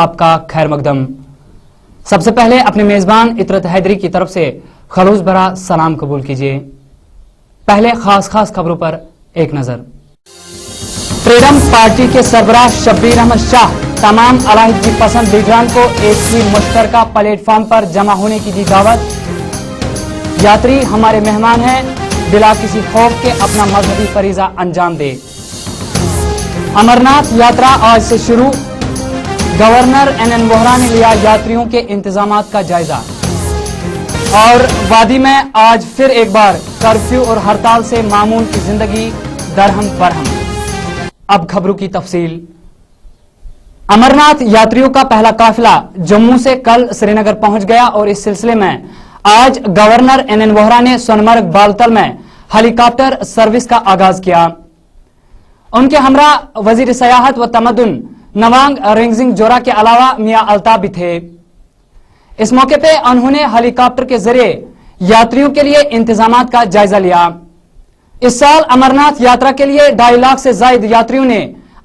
آپ کا خیر مقدم۔ سب سے پہلے اپنے میزبان اطرت حیدری کی طرف سے خلوص بھرا سلام قبول کیجیے۔ پہلے خاص خبروں پر ایک نظر۔ فریڈم پارٹی کے سربراہ شبیر احمد شاہ تمام علیحدگی پسند لیڈران کو ایک ہی مشترکہ پلیٹ فارم پر جمع ہونے کی دی دعوت۔ یاتری ہمارے مہمان ہیں، بلا کسی خوف کے اپنا مذہبی فریضہ انجام دے۔ امرناتھ یاترا آج سے شروع، گورنر این ووہرا نے لیا یاتریوں کے انتظامات کا جائزہ۔ اور وادی میں آج پھر ایک بار کرفیو اور ہڑتال سے معمول کی زندگی درہم برہم۔ اب خبروں کی تفصیل۔ امرناتھ یاتریوں کا پہلا قافلہ جموں سے کل سری نگر پہنچ گیا اور اس سلسلے میں آج گورنر این ووہرا نے سونمرگ بالتل میں ہیلی کاپٹر سروس کا آغاز کیا۔ ان کے ہمراہ وزیر سیاحت و تمدن نوانگ رنگزنگ جورا کے علاوہ میاں الطاف بھی تھے۔ اس موقع پہ انہوں نے ہیلی کاپٹر کے ذریعے یاتریوں کے لیے انتظامات کا جائزہ لیا۔ اس سال امرناتھ یاترا کے لیے 2.5 لاکھ سے زائد یاتریوں نے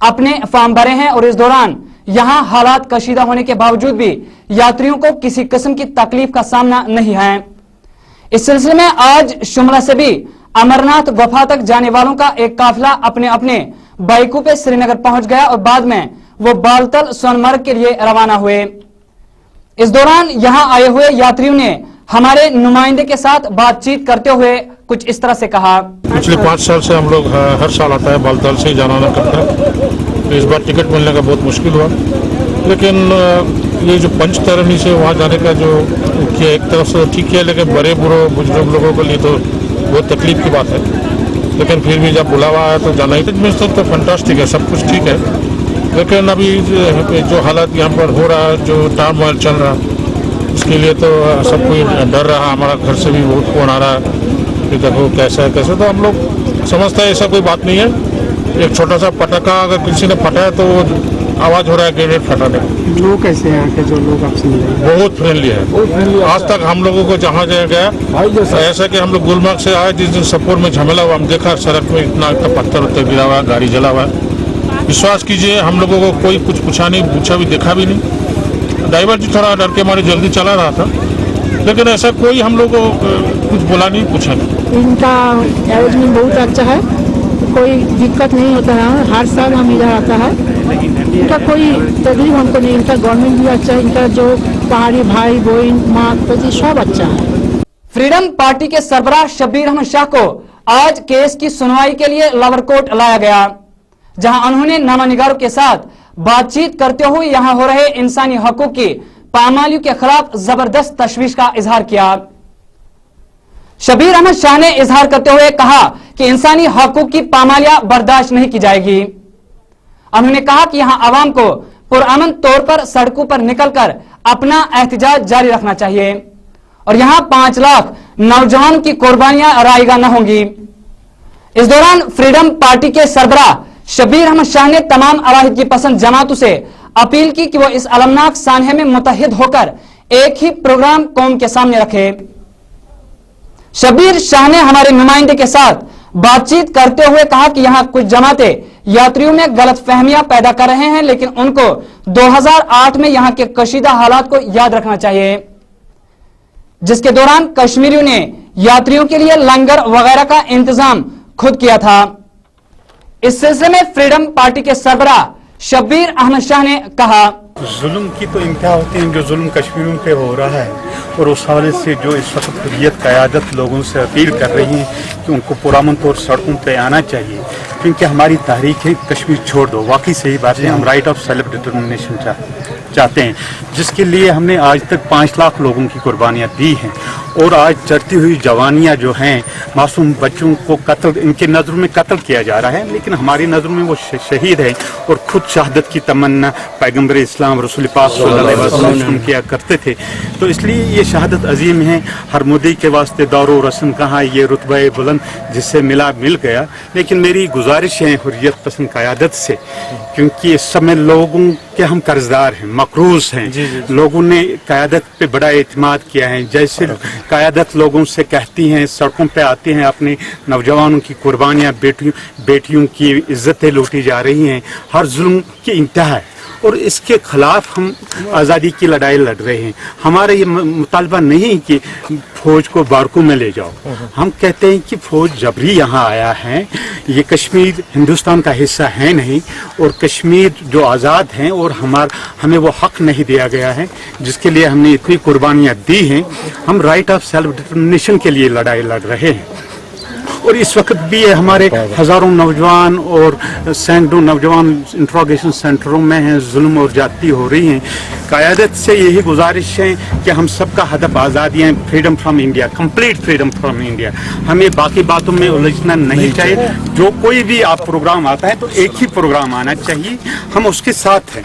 اپنے فارم بھرے ہیں اور اس دوران یہاں حالات کشیدہ ہونے کے باوجود بھی یاتریوں کو کسی قسم کی تکلیف کا سامنا نہیں ہے۔ اس سلسلے میں آج شملہ سے بھی امرناتھ گفا تک جانے والوں کا ایک قافلہ اپنے اپنے بائکوں پہ سری نگر پہنچ گیا اور بعد میں وہ بالتل سونمرگ کے لیے روانہ ہوئے۔ اس دوران یہاں آئے ہوئے یاتریوں نے ہمارے نمائندے کے ساتھ بات چیت کرتے ہوئے کچھ اس طرح سے کہا۔ پچھلے 5 سال سے ہم لوگ ہر سال آتا ہے، بالتل سے ہی جانا آنا کرتا ہے۔ اس بار ٹکٹ ملنے کا بہت مشکل ہوا، لیکن یہ جو پنچ ترنی سے وہاں جانے کا جو کیا ایک طرف سے ٹھیک ہے، لیکن بڑے بزرگ لوگوں کے لیے تو بہت تکلیف کی بات ہے، لیکن پھر بھی جب بلاوا آیا تو جانا ہی تو فنٹاسٹک ہے، سب کچھ ٹھیک ہے۔ لیکن ابھی جو حالات یہاں پر ہو رہا ہے، جو ٹرم وائر چل رہا اس کے لیے تو سب کوئی ڈر رہا۔ ہمارا گھر سے بھی بہت فون آ رہا ہے کہ دیکھو کیسا ہے کیسے، تو ہم لوگ سمجھتے ہیں ایسا کوئی بات نہیں ہے۔ ایک چھوٹا سا پٹاخہ اگر کسی نے پھٹا ہے تو وہ آواز ہو رہا ہے گرینیڈ پھٹانے کا۔ لوگ کیسے ہیں کہ جو لوگ آپ سے ملے؟ بہت فرینڈلی ہے۔ آج تک ہم لوگوں کو جہاں جہاں گیا ایسا کہ ہم لوگ گلمرگ سے آئے، جس دن سپور میں جھمیلا ہوا، ہم دیکھا سڑک میں اتنا پتھر اتر گرا ہوا ہے، گاڑی جلا ہوا ہے۔ وشواس کیجئے ہم لوگوں کو کوئی کچھ پوچھا نہیں، پوچھا بھی دیکھا بھی نہیں۔ ڈرائیور جو تھوڑا ڈر کے ہمارے جلدی چلا رہا تھا، لیکن ایسا کوئی ہم لوگ کو کچھ بولا نہیں، پوچھا نہیں۔ ان کا ارینجمنٹ بہت اچھا ہے، کوئی دقت نہیں ہوتا ہے۔ ہر سال ہم ادھر آتا ہے، ان کا کوئی تکلیف ہم کو نہیں۔ ان کا گورنمنٹ بھی اچھا ہے، ان کا جو پہاڑی بھائی بہن ماں پتی سب اچھا ہے۔ فریڈم پارٹی کے سربراہ شبیر احمد شاہ کو آج کیس کی سنوائی کے لیے لاور کوٹ لایا گیا، جہاں انہوں نے نامہ نگاروں کے ساتھ بات چیت کرتے ہوئے یہاں ہو رہے انسانی حقوق کی پامالیوں کے خلاف زبردست تشویش کا اظہار کیا۔ شبیر احمد شاہ نے اظہار کرتے ہوئے کہا کہ انسانی حقوق کی پامالیاں برداشت نہیں کی جائے گی۔ انہوں نے کہا کہ یہاں عوام کو پرامن طور پر سڑکوں پر نکل کر اپنا احتجاج جاری رکھنا چاہیے اور یہاں 5 لاکھ نوجوان کی قربانیاں رائیگاں نہ ہوں گی۔ اس دوران فریڈم پارٹی کے سربراہ شبیر احمد شاہ نے تمام علیحدگی پسند جماعتوں سے اپیل کی کہ وہ اس المناک سانحے میں متحد ہو کر ایک ہی پروگرام قوم کے سامنے رکھے۔ شبیر شاہ نے ہمارے نمائندے کے ساتھ بات چیت کرتے ہوئے کہا کہ یہاں کچھ جماعتیں یاتریوں میں غلط فہمیاں پیدا کر رہے ہیں، لیکن ان کو 2008 میں یہاں کے کشیدہ حالات کو یاد رکھنا چاہیے، جس کے دوران کشمیریوں نے یاتریوں کے لیے لنگر وغیرہ کا انتظام خود کیا تھا۔ اس سلسلے میں فریڈم پارٹی کے سربراہ شبیر احمد شاہ نے کہا، ظلم کی تو انتہا ہوتی ہے، جو ظلم کشمیریوں پہ ہو رہا ہے، اور اس حوالے سے جو اس وقت حریت قیادت لوگوں سے اپیل کر رہی ہے کہ ان کو پرامن طور سڑکوں پہ آنا چاہیے، کیونکہ ہماری تحریک ہے کشمیر چھوڑ دو۔ واقعی صحیح بات ہے، ہم رائٹ آف سیلف ڈٹرمنیشن چاہتے ہیں، جس کے لیے ہم نے آج تک 5 لاکھ لوگوں کی قربانیاں دی ہیں، اور آج چڑھتی ہوئی جوانیاں جو ہیں، معصوم بچوں کو قتل، ان کے نظروں میں قتل کیا جا رہا ہے، لیکن ہماری نظروں میں وہ شہید ہے، اور خود شہادت کی تمنا پیغمبر اسلام رسول پاک صلی اللہ علیہ وسلم کیا کرتے تھے۔ تو اس لیے یہ شہادت عظیم ہے۔ ہر مدعی کے واسطے دور و رسم کہاں، یہ رتبہ بلند جس سے مل گیا، لیکن میری گزارش ہے حریت پسند قیادت سے، کیونکہ اس سمے لوگوں کے ہم قرضدار ہیں، مقروض ہیں۔ لوگوں نے قیادت پہ بڑا اعتماد کیا ہے، جیسے قیادت لوگوں سے کہتی ہیں، سڑکوں پہ آتے ہیں، اپنے نوجوانوں کی قربانیاں، بیٹیوں کی عزتیں لوٹی جا رہی ہیں، ہر ظلم کی انتہا ہے، اور اس کے خلاف ہم آزادی کی لڑائی لڑ رہے ہیں. ہمارا یہ مطالبہ نہیں کہ فوج کو بارکو میں لے جاؤ. ہم کہتے ہیں کہ فوج جبری یہاں آیا ہے. یہ کشمیر ہندوستان کا حصہ ہے نہیں, اور کشمیر جو آزاد ہیں اور ہمیں وہ حق نہیں دیا گیا ہے جس کے لیے ہم نے اتنی قربانیاں دی ہیں. ہم رائٹ آف سیلف ڈٹرمنیشن کے لیے لڑائی لڑ رہے ہیں. اور اس وقت بھی ہمارے ہزاروں نوجوان اور سینکڑوں نوجوان انٹروگیشن سینٹروں میں ہیں. ظلم اور زیادتی ہو رہی ہیں. قیادت سے یہی گزارش ہے کہ ہم سب کا ہدف آزادی ہے, freedom from India, complete freedom from India. ہمیں باقی باتوں میں الجھنا نہیں چاہیے. جو کوئی بھی آپ پروگرام آتا ہے تو ایک ہی پروگرام آنا چاہیے. ہم اس کے ساتھ ہیں.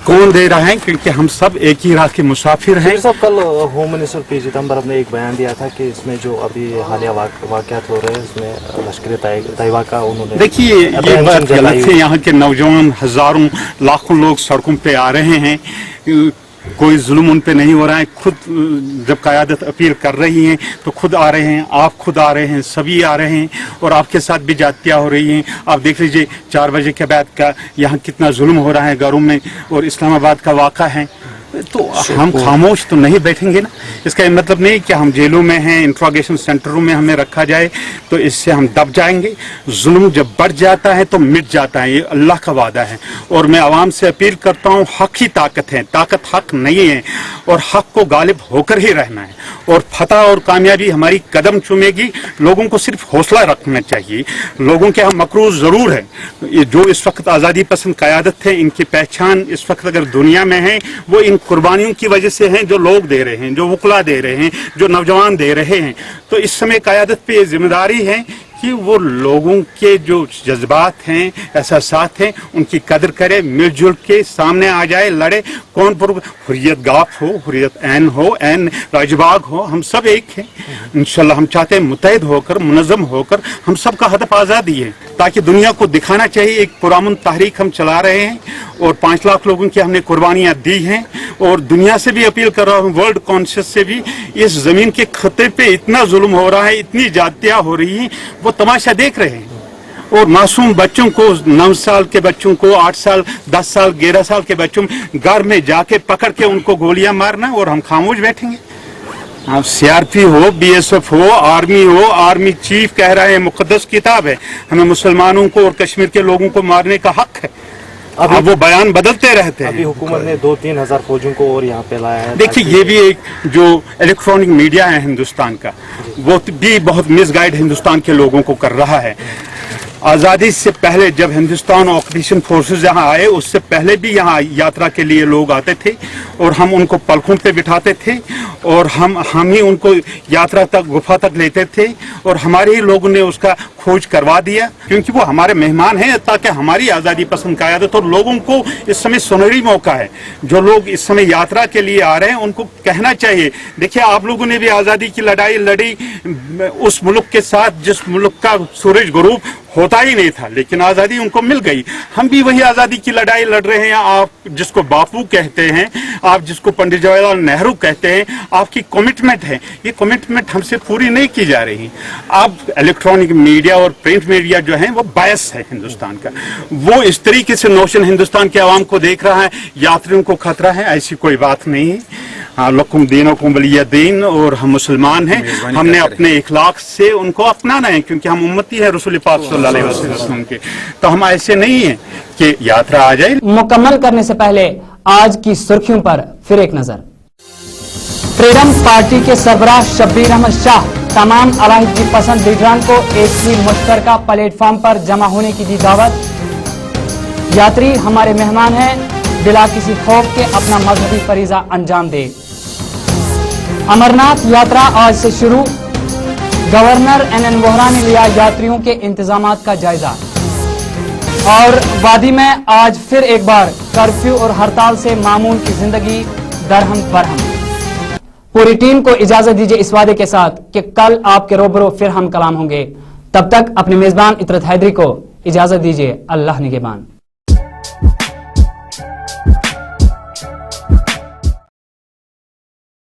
کون دے رہا ہے, کیونکہ ہم سب ایک ہی راہ کے مسافر ہیں. صاحب, کل ہوم منسٹر پی چدمبرم نے ایک بیان دیا تھا کہ اس میں جو ابھی حالیہ واقعات ہو رہے ہیں اس میں لشکر طیبہ کا انہوں نے دیکھیے یہ بات غلط ہے. یہاں کے نوجوان ہزاروں لاکھوں لوگ سڑکوں پہ آ رہے ہیں. کوئی ظلم ان پہ نہیں ہو رہا ہے. خود جب قیادت اپیل کر رہی ہیں تو خود آ رہے ہیں, آپ خود آ رہے ہیں, سبھی آ رہے ہیں, اور آپ کے ساتھ بھی جاتیاں ہو رہی ہیں. آپ دیکھ لیجئے 4 بجے کے بعد کا یہاں کتنا ظلم ہو رہا ہے گھروں میں, اور اسلام آباد کا واقعہ ہے. تو ہم خاموش تو نہیں بیٹھیں گے نا. اس کا یہ مطلب نہیں کہ ہم جیلوں میں ہیں, انٹروگیشن سینٹروں میں ہمیں رکھا جائے تو اس سے ہم دب جائیں گے. ظلم جب بڑھ جاتا ہے تو مٹ جاتا ہے, یہ اللہ کا وعدہ ہے. اور میں عوام سے اپیل کرتا ہوں, حق ہی طاقت ہے, طاقت حق نہیں ہے, اور حق کو غالب ہو کر ہی رہنا ہے. اور فتح اور کامیابی ہماری قدم چومے گی. لوگوں کو صرف حوصلہ رکھنا چاہیے. لوگوں کے ہم مقروض ضرور ہے. یہ جو اس وقت آزادی پسند قیادت ہے, ان کی پہچان اس وقت اگر دنیا میں ہے وہ ان قربانیوں کی وجہ سے ہیں جو لوگ دے رہے ہیں, جو وکلا دے رہے ہیں, جو نوجوان دے رہے ہیں. تو اس سمے قیادت پہ یہ ذمہ داری ہے کہ وہ لوگوں کے جو جذبات ہیں, احساسات ہیں, ان کی قدر کرے, مل جل کے سامنے آ جائے, لڑے. کون پر حریت گاف ہو, حریت عین ہو, عین راج باغ ہو, ہم سب ایک ہیں. انشاءاللہ ہم چاہتے ہیں متحد ہو کر, منظم ہو کر, ہم سب کا ہدف آزادی ہے, تاکہ دنیا کو دکھانا چاہیے ایک پرامن تحریک ہم چلا رہے ہیں, اور 5 لاکھ لوگوں کی ہم نے قربانیاں دی ہیں. اور دنیا سے بھی اپیل کر رہا ہوں, ورلڈ کانشیس سے بھی, اس زمین کے خطے پہ اتنا ظلم ہو رہا ہے, اتنی زیادتیاں ہو رہی ہیں, وہ تماشا دیکھ رہے ہیں. اور معصوم بچوں کو, 9 سال کے بچوں کو, 8 سال, 10 سال, 11 سال کے بچوں گھر میں جا کے پکڑ کے ان کو گولیاں مارنا, اور ہم خاموش بیٹھیں گے. آپ CRP ہو, BSF ہو, آرمی ہو, آرمی چیف کہہ رہا ہے مقدس کتاب ہے, ہمیں مسلمانوں کو اور کشمیر کے لوگوں کو مارنے کا حق ہے. اب وہ بیان بدلتے رہتے ہیں. ابھی حکومت نے 2-3 ہزار فوجوں کو اور یہاں پہ لایا ہے. دیکھیے یہ بھی ایک جو الیکٹرانک میڈیا ہے ہندوستان کا, وہ بھی بہت مس گائیڈ ہندوستان کے لوگوں کو کر رہا ہے. آزادی سے پہلے جب ہندوستان آکوپیشن فورسز یہاں آئے, اس سے پہلے بھی یہاں یاترا کے لیے لوگ آتے تھے, اور ہم ان کو پلکوں پہ بٹھاتے تھے, اور ہم ہی ان کو یاترا تک, گفا تک لیتے تھے, اور ہمارے ہی لوگوں نے اس کا کھوج کروا دیا, کیونکہ وہ ہمارے مہمان ہیں, تاکہ ہماری آزادی پسند قیادت. اور لوگوں کو اس سمے سنہری موقع ہے. جو لوگ اس سمے یاترا کے لیے آ رہے ہیں ان کو کہنا چاہیے, دیکھیے آپ لوگوں نے بھی آزادی کی لڑائی لڑی اس ملک کے ساتھ جس ملک کا سورج غروب ہوتا ہی نہیں تھا, لیکن آزادی ان کو مل گئی. ہم بھی وہی آزادی کی لڑائی لڑ رہے ہیں. آپ جس کو باپو کہتے ہیں, آپ جس کو پنڈت جواہر لال نہرو کہتے ہیں, آپ کی کمٹمنٹ ہے, یہ کمٹمنٹ ہم سے پوری نہیں کی جا رہی. اب الیکٹرانک میڈیا اور پرنٹ میڈیا جو ہیں وہ باعث ہے ہندوستان کا, وہ اس طریقے سے نوشن ہندوستان کے عوام کو دیکھ رہا ہے, یاتریوں کو خطرہ ہے. ایسی کوئی بات نہیں ہے. ہاں, لکم دینکم ولی دین, اور ہم مسلمان ہیں, ہم نے اپنے اخلاق سے ان کو اپنانا ہے, کیونکہ ہم امتی ہیں رسول پاک صلی اللہ علیہ وسلم کے. تو ہم ایسے نہیں ہیں کہ یاترا آ جائے. مکمل کرنے سے پہلے آج کی سرخیوں پر پھر ایک نظر. فریڈم پارٹی کے سربراہ شبیر احمد شاہ تمام علیحدگی پسند لیڈران کو ایک ہی مشترکہ پلیٹ فارم پر جمع ہونے کی دی دعوت. یاتری ہمارے مہمان ہیں, بلا کسی خوف کے اپنا مذہبی فریضہ انجام دے. امرناتھ یاترا آج سے شروع. گورنر NN ووہرا نے لیا یاتریوں کے انتظامات کا جائزہ. اور وادی میں آج پھر ایک بار کرفیو اور ہڑتال سے معمول کی زندگی درہم برہم. پوری ٹیم کو اجازت دیجیے اس وعدے کے ساتھ کہ کل آپ کے روبرو پھر ہم کلام ہوں گے. تب تک اپنے میزبان اطرت حیدری کو اجازت دیجیے. اللہ نگہبان.